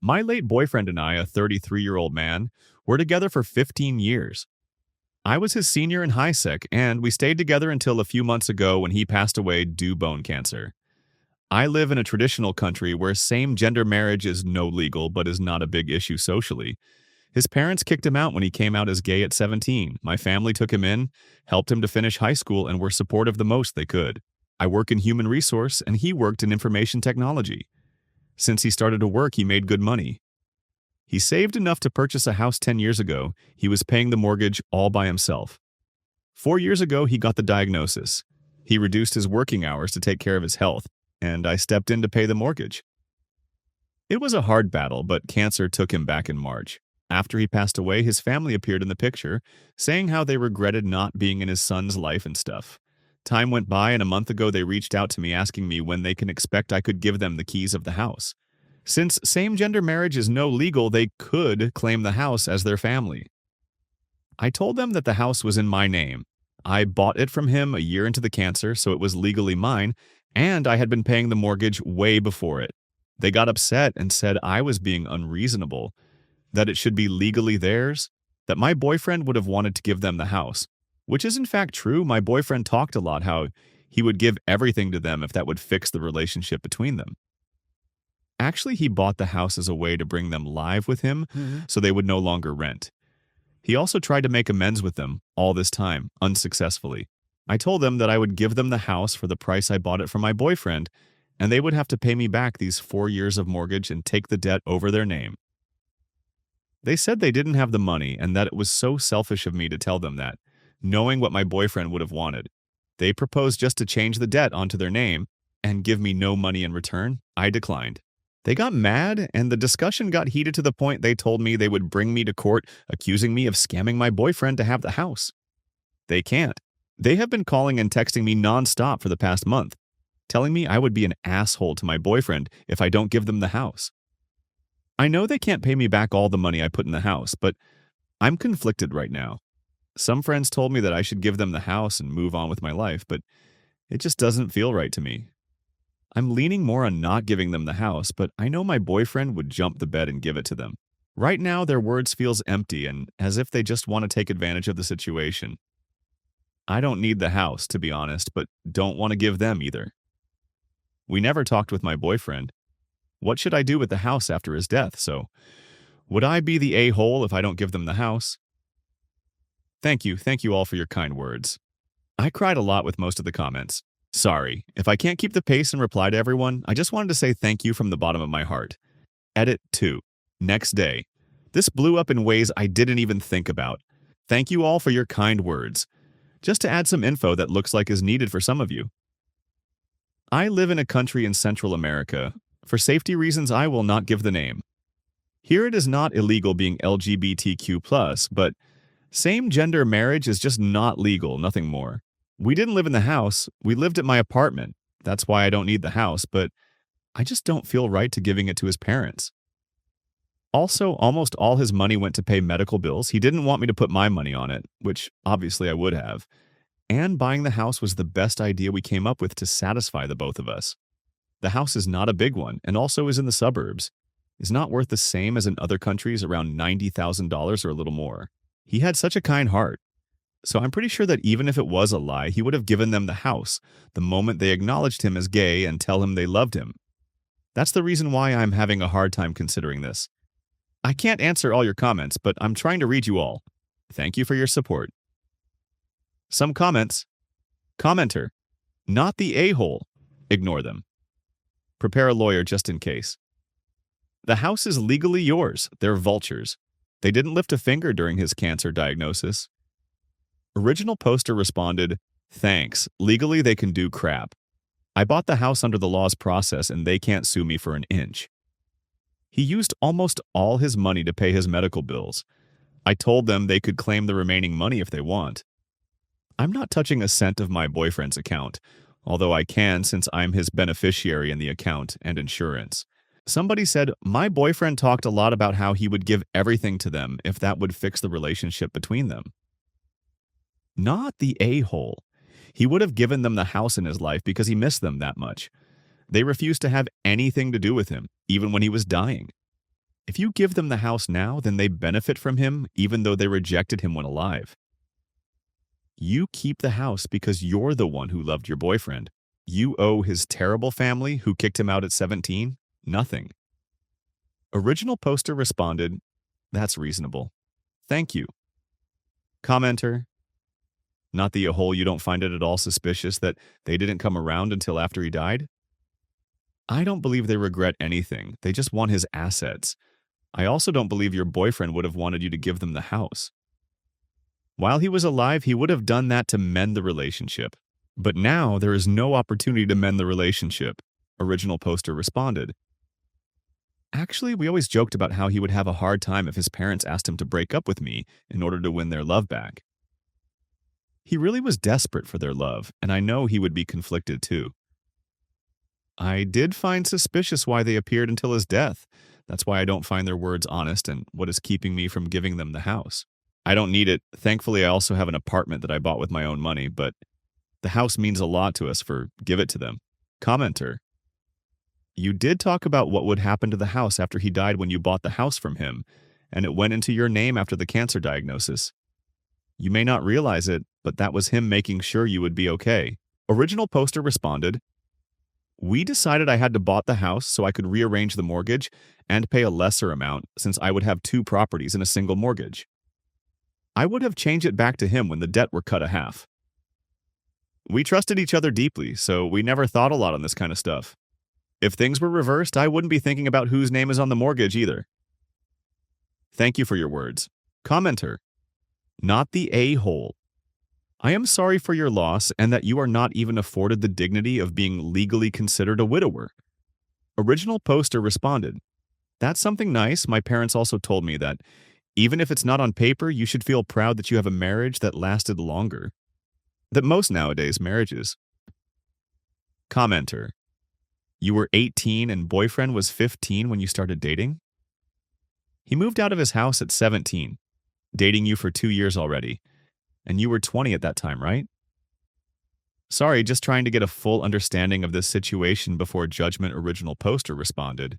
My late boyfriend and I, a 33-year-old man, were together for 15 years. I was his senior in Highsc, and we stayed together until a few months ago when he passed away due bone cancer. I live in a traditional country where same-gender marriage is no legal but is not a big issue socially. His parents kicked him out when he came out as gay at 17. My family took him in, helped him to finish high school, and were supportive the most they could. I work in human resource, and he worked in information technology. Since he started to work, he made good money. He saved enough to purchase a house 10 years ago. He was paying the mortgage all by himself. 4 years ago, he got the diagnosis. He reduced his working hours to take care of his health, and I stepped in to pay the mortgage. It was a hard battle, but cancer took him back in March. After he passed away, his family appeared in the picture, saying how they regretted not being in his son's life and stuff. Time went by, and a month ago they reached out to me asking me when they can expect I could give them the keys of the house. Since same-gender marriage is no legal, they could claim the house as their family. I told them that the house was in my name. I bought it from him a year into the cancer, so it was legally mine, and I had been paying the mortgage way before it. They got upset and said I was being unreasonable, that it should be legally theirs, that my boyfriend would have wanted to give them the house, which is in fact true. My boyfriend talked a lot how he would give everything to them if that would fix the relationship between them. Actually, he bought the house as a way to bring them live with him so they would no longer rent. He also tried to make amends with them all this time, unsuccessfully. I told them that I would give them the house for the price I bought it from my boyfriend, and they would have to pay me back these 4 years of mortgage and take the debt over their name. They said they didn't have the money and that it was so selfish of me to tell them that, knowing what my boyfriend would have wanted. They proposed just to change the debt onto their name and give me no money in return. I declined. They got mad, and the discussion got heated to the point they told me they would bring me to court, accusing me of scamming my boyfriend to have the house. They can't. They have been calling and texting me nonstop for the past month, telling me I would be an asshole to my boyfriend if I don't give them the house. I know they can't pay me back all the money I put in the house, but I'm conflicted right now. Some friends told me that I should give them the house and move on with my life, but it just doesn't feel right to me. I'm leaning more on not giving them the house, but I know my boyfriend would jump the bed and give it to them. Right now, their words feels empty and as if they just want to take advantage of the situation. I don't need the house, to be honest, but don't want to give them either. We never talked with my boyfriend. What should I do with the house after his death? So, would I be the a-hole if I don't give them the house? Thank you all for your kind words. I cried a lot with most of the comments. Sorry, if I can't keep the pace and reply to everyone, I just wanted to say thank you from the bottom of my heart. Edit 2. Next day. This blew up in ways I didn't even think about. Thank you all for your kind words. Just to add some info that looks like is needed for some of you. I live in a country in Central America. For safety reasons, I will not give the name. Here it is not illegal being LGBTQ+, but same-gender marriage is just not legal, nothing more. We didn't live in the house, we lived at my apartment. That's why I don't need the house, but I just don't feel right to giving it to his parents. Also, almost all his money went to pay medical bills. He didn't want me to put my money on it, which obviously I would have. And buying the house was the best idea we came up with to satisfy the both of us. The house is not a big one and also is in the suburbs. It's not worth the same as in other countries, around $90,000 or a little more. He had such a kind heart. So I'm pretty sure that even if it was a lie, he would have given them the house the moment they acknowledged him as gay and tell him they loved him. That's the reason why I'm having a hard time considering this. I can't answer all your comments, but I'm trying to read you all. Thank you for your support. Some comments. Commenter. Not the a-hole. Ignore them. Prepare a lawyer just in case. The house is legally yours. They're vultures. They didn't lift a finger during his cancer diagnosis. Original poster responded, thanks. Legally, they can do crap. I bought the house under the law's process and they can't sue me for an inch. He used almost all his money to pay his medical bills. I told them they could claim the remaining money if they want. I'm not touching a cent of my boyfriend's account, although I can since I'm his beneficiary in the account and insurance. Somebody said, my boyfriend talked a lot about how he would give everything to them if that would fix the relationship between them. Not the a-hole. He would have given them the house in his life because he missed them that much. They refused to have anything to do with him, even when he was dying. If you give them the house now, then they benefit from him even though they rejected him when alive. You keep the house because you're the one who loved your boyfriend. You owe his terrible family who kicked him out at 17 nothing. Original poster responded, "That's reasonable. Thank you." Commenter, "Not the whole you don't find it at all suspicious that they didn't come around until after he died? I don't believe they regret anything. They just want his assets. I also don't believe your boyfriend would have wanted you to give them the house. While he was alive, he would have done that to mend the relationship. But now there is no opportunity to mend the relationship." Original poster responded, "Actually, we always joked about how he would have a hard time if his parents asked him to break up with me in order to win their love back. He really was desperate for their love, and I know he would be conflicted too. I did find suspicious why they appeared until his death. That's why I don't find their words honest and what is keeping me from giving them the house. I don't need it. Thankfully, I also have an apartment that I bought with my own money, but the house means a lot to us for give it to them." Commenter, "You did talk about what would happen to the house after he died when you bought the house from him, and it went into your name after the cancer diagnosis. You may not realize it, but that was him making sure you would be okay." Original poster responded, "We decided I had to bought the house so I could rearrange the mortgage and pay a lesser amount since I would have two properties in a single mortgage. I would have changed it back to him when the debt were cut a half. We trusted each other deeply, so we never thought a lot on this kind of stuff. If things were reversed, I wouldn't be thinking about whose name is on the mortgage either. Thank you for your words." Commenter, "Not the a-hole. I am sorry for your loss and that you are not even afforded the dignity of being legally considered a widower." Original poster responded, "That's something nice. My parents also told me that even if it's not on paper, you should feel proud that you have a marriage that lasted longer than most nowadays marriages." Commenter, "You were 18 and boyfriend was 15 when you started dating? He moved out of his house at 17, dating you for 2 years already, and you were 20 at that time, right? Sorry, just trying to get a full understanding of this situation before judgment." Original poster responded,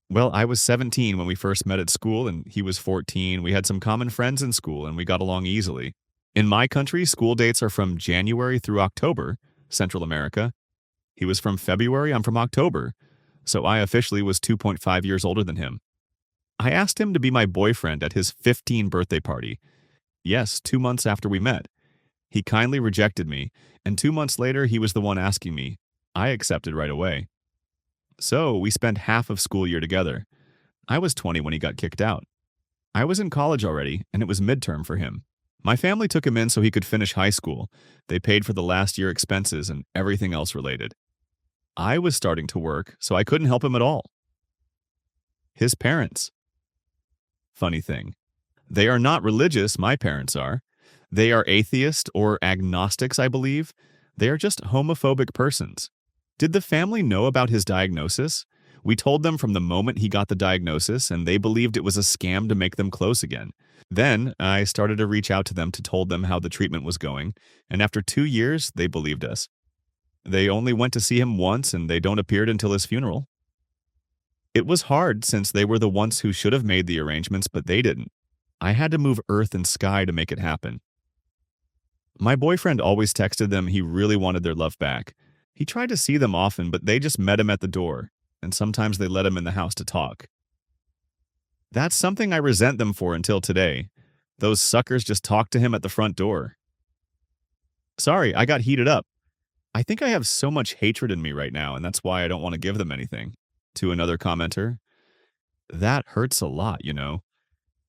"Well, I was 17 when we first met at school, and he was 14. We had some common friends in school, and we got along easily. In my country, school dates are from January through October, Central America. He was from February, I'm from October, so I officially was 2.5 years older than him. I asked him to be my boyfriend at his 15th birthday party. Yes, 2 months after we met. He kindly rejected me, and 2 months later he was the one asking me. I accepted right away. So we spent half of school year together. I was 20 when he got kicked out. I was in college already, and it was midterm for him. My family took him in so he could finish high school. They paid for the last year expenses and everything else related. I was starting to work, so I couldn't help him at all. His parents. Funny thing. They are not religious, my parents are. They are atheist or agnostics, I believe. They are just homophobic persons. Did the family know about his diagnosis? We told them from the moment he got the diagnosis, and they believed it was a scam to make them close again. Then I started to reach out to them to told them how the treatment was going, and after 2 years, they believed us. They only went to see him once, and they don't appear until his funeral. It was hard since they were the ones who should have made the arrangements, but they didn't. I had to move earth and sky to make it happen. My boyfriend always texted them he really wanted their love back. He tried to see them often, but they just met him at the door, and sometimes they let him in the house to talk. That's something I resent them for until today. Those suckers just talked to him at the front door. Sorry, I got heated up. I think I have so much hatred in me right now, and that's why I don't want to give them anything." To another commenter, "That hurts a lot, you know.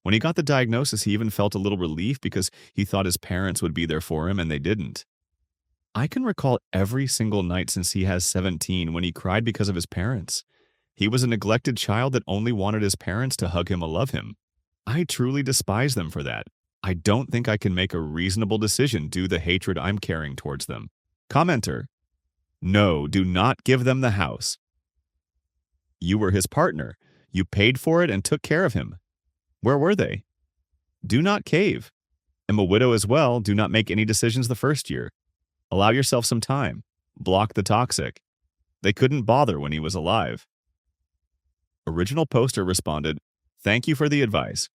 When he got the diagnosis, he even felt a little relief because he thought his parents would be there for him, and they didn't. I can recall every single night since he has 17 when he cried because of his parents. He was a neglected child that only wanted his parents to hug him or love him. I truly despise them for that. I don't think I can make a reasonable decision due to the hatred I'm carrying towards them." Commenter, "No, do not give them the house. You were his partner. You paid for it and took care of him. Where were they? Do not cave. Am a widow as well. Do not make any decisions the first year. Allow yourself some time. Block the toxic. They couldn't bother when he was alive." Original poster responded, "Thank you for the advice.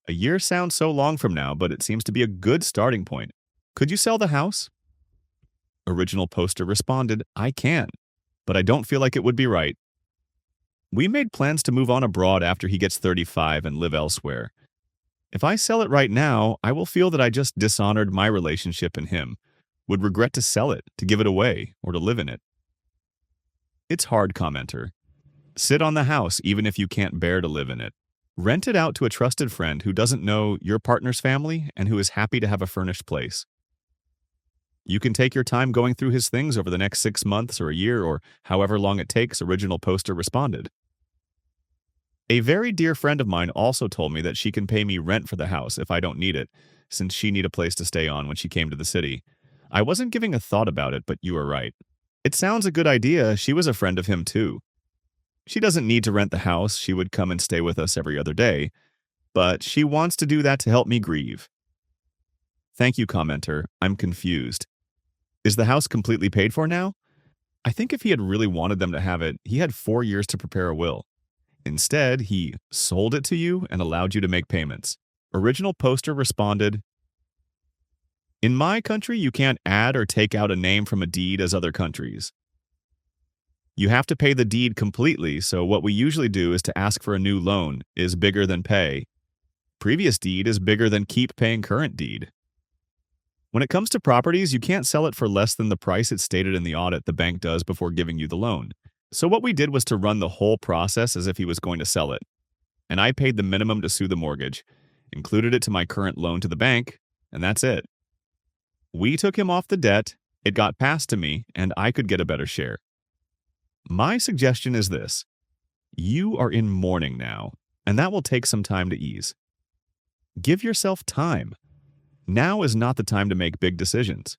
A year sounds so long from now, but it seems to be a good starting point. Could you sell the house?" Original poster responded, "I can, but I don't feel like it would be right. We made plans to move on abroad after he gets 35 and live elsewhere. If I sell it right now, I will feel that I just dishonored my relationship and him, would regret to sell it, to give it away, or to live in it." It's hard, commenter. Sit on the house even if you can't bear to live in it. Rent it out to a trusted friend who doesn't know your partner's family and who is happy to have a furnished place. You can take your time going through his things over the next 6 months or a year or however long it takes, original poster responded. A very dear friend of mine also told me that she can pay me rent for the house if I don't need it, since she need a place to stay on when she came to the city. I wasn't giving a thought about it, but you are right. It sounds a good idea. She was a friend of him too. She doesn't need to rent the house. She would come and stay with us every other day, but she wants to do that to help me grieve. Thank you, commenter. I'm confused. Is the house completely paid for now? I think if he had really wanted them to have it, he had 4 years to prepare a will. Instead, he sold it to you and allowed you to make payments. Original poster responded, "In my country, you can't add or take out a name from a deed as other countries. You have to pay the deed completely, so what we usually do is to ask for a new loan, is bigger than pay. Previous deed is bigger than keep paying current deed. When it comes to properties, you can't sell it for less than the price it's stated in the audit the bank does before giving you the loan. So what we did was to run the whole process as if he was going to sell it. And I paid the minimum to sue the mortgage, included it to my current loan to the bank, and that's it. We took him off the debt, it got passed to me, and I could get a better share. My suggestion is this. You are in mourning now, and that will take some time to ease. Give yourself time. Now is not the time to make big decisions.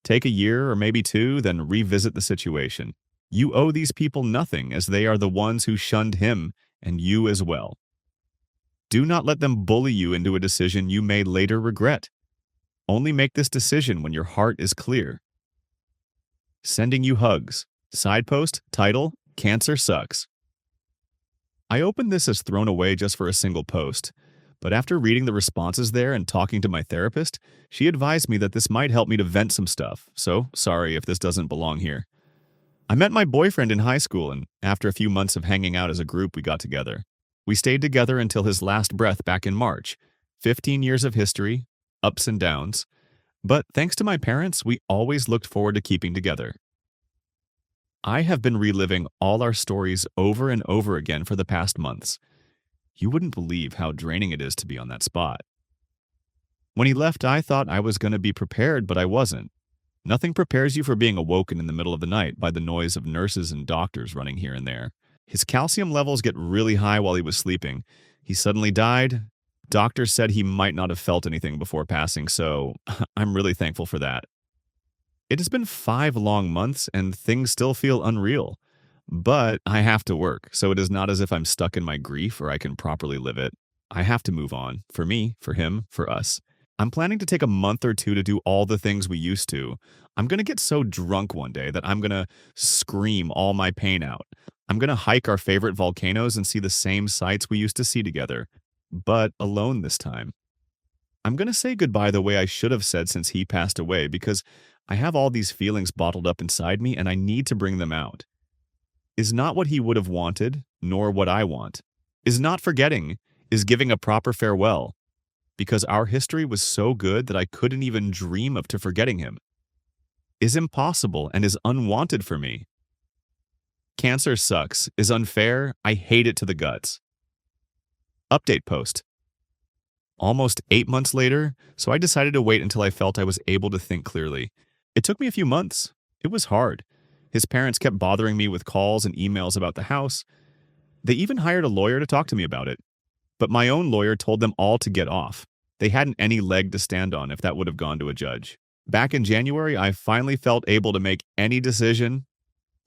Take a year or maybe 2, then revisit the situation. You owe these people nothing, as they are the ones who shunned him and you as well. Do not let them bully you into a decision you may later regret. Only make this decision when your heart is clear. Sending you hugs. Side post, title, Cancer Sucks. I opened this as thrown away just for a single post, but after reading the responses there and talking to my therapist, she advised me that this might help me to vent some stuff, so sorry if this doesn't belong here. I met my boyfriend in high school, and after a few months of hanging out as a group, we got together. We stayed together until his last breath back in March. 15 years of history, ups and downs, but thanks to my parents, we always looked forward to keeping together. I have been reliving all our stories over and over again for the past months. You wouldn't believe how draining it is to be on that spot. When he left, I thought I was going to be prepared, but I wasn't. Nothing prepares you for being awoken in the middle of the night by the noise of nurses and doctors running here and there. His calcium levels get really high while he was sleeping. He suddenly died. Doctors said he might not have felt anything before passing, so I'm really thankful for that. It has been 5 long months, and things still feel unreal. But I have to work, so it is not as if I'm stuck in my grief or I can properly live it. I have to move on. For me, for him, for us. I'm planning to take a month or 2 to do all the things we used to. I'm going to get so drunk one day that I'm going to scream all my pain out. I'm going to hike our favorite volcanoes and see the same sights we used to see together, but alone this time. I'm going to say goodbye the way I should have said since he passed away, because I have all these feelings bottled up inside me and I need to bring them out. Is not what he would have wanted, nor what I want. Is not forgetting, is giving a proper farewell, because our history was so good that I couldn't even dream of to forgetting him. Is impossible and is unwanted for me. Cancer sucks, is unfair, I hate it to the guts. Update post. Almost 8 months later, so I decided to wait until I felt I was able to think clearly. It took me a few months. It was hard. His parents kept bothering me with calls and emails about the house. They even hired a lawyer to talk to me about it. But my own lawyer told them all to get off. They hadn't any leg to stand on if that would have gone to a judge. Back in January, I finally felt able to make any decision.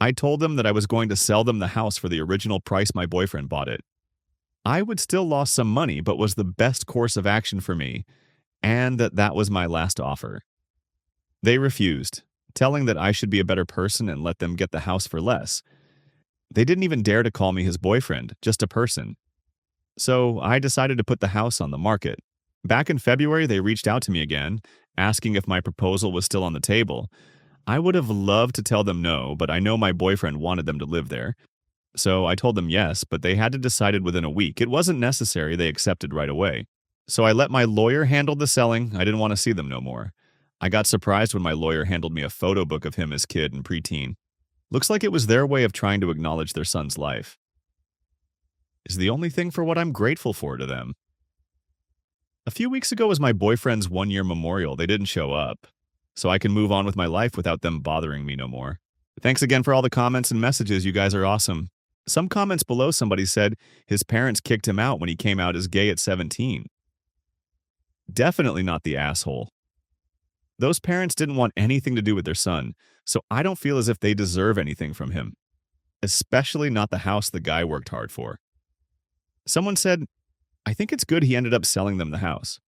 I told them that I was going to sell them the house for the original price my boyfriend bought it. I would still lose some money, but was the best course of action for me, and that was my last offer. They refused, telling that I should be a better person and let them get the house for less. They didn't even dare to call me his boyfriend, just a person. So I decided to put the house on the market. Back in February, they reached out to me again, asking if my proposal was still on the table. I would have loved to tell them no, but I know my boyfriend wanted them to live there. So I told them yes, but they had to decide it within a week. It wasn't necessary, they accepted right away. So I let my lawyer handle the selling. I didn't want to see them no more. I got surprised when my lawyer handled me a photo book of him as kid and preteen. Looks like it was their way of trying to acknowledge their son's life. Is the only thing for what I'm grateful for to them. A few weeks ago was my boyfriend's 1-year memorial. They didn't show up. So I can move on with my life without them bothering me no more. Thanks again for all the comments and messages. You guys are awesome. Some comments below somebody said his parents kicked him out when he came out as gay at 17. Definitely not the asshole. Those parents didn't want anything to do with their son, so I don't feel as if they deserve anything from him. Especially not the house the guy worked hard for. Someone said, I think it's good he ended up selling them the house.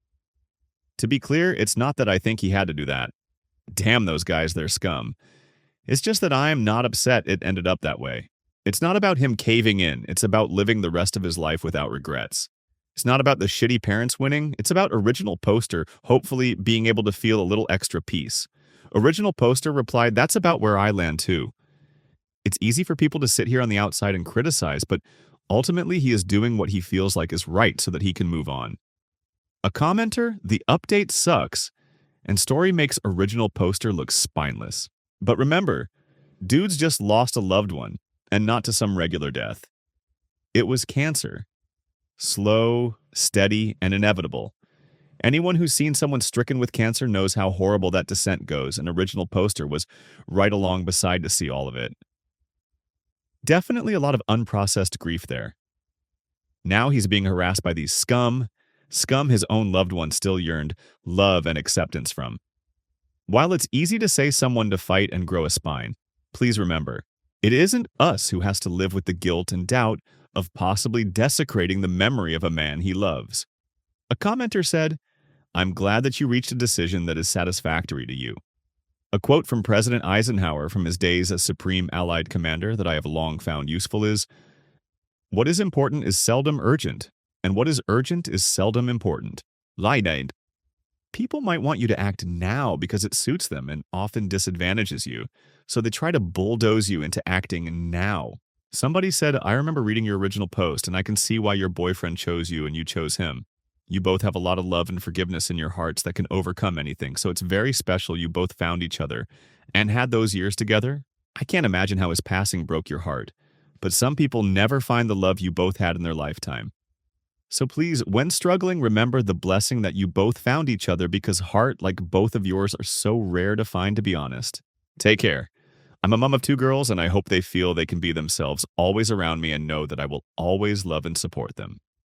To be clear, it's not that I think he had to do that. Damn those guys, they're scum. It's just that I am not upset it ended up that way. It's not about him caving in, it's about living the rest of his life without regrets. It's not about the shitty parents winning, it's about Original Poster hopefully being able to feel a little extra peace. Original Poster replied, that's about where I land too. It's easy for people to sit here on the outside and criticize, but ultimately he is doing what he feels like is right so that he can move on. A commenter, the update sucks, and story makes Original Poster look spineless. But remember, dude's just lost a loved one, and not to some regular death. It was cancer. Slow, steady, and inevitable. Anyone who's seen someone stricken with cancer knows how horrible that descent goes, and Original Poster was right along beside to see all of it. Definitely a lot of unprocessed grief there. Now he's being harassed by these scum his own loved one still yearned love and acceptance from. While it's easy to say someone to fight and grow a spine, please remember, it isn't us who has to live with the guilt and doubt of possibly desecrating the memory of a man he loves. A commenter said, I'm glad that you reached a decision that is satisfactory to you. A quote from President Eisenhower from his days as Supreme Allied Commander that I have long found useful is, what is important is seldom urgent, and what is urgent is seldom important. Leiden. People might want you to act now because it suits them and often disadvantages you, so they try to bulldoze you into acting now. Somebody said, I remember reading your original post, and I can see why your boyfriend chose you and you chose him. You both have a lot of love and forgiveness in your hearts that can overcome anything, so it's very special you both found each other and had those years together. I can't imagine how his passing broke your heart, but some people never find the love you both had in their lifetime. So please, when struggling, remember the blessing that you both found each other because heart like both of yours are so rare to find, to be honest. Take care. I'm a mom of 2 girls, and I hope they feel they can be themselves always around me and know that I will always love and support them.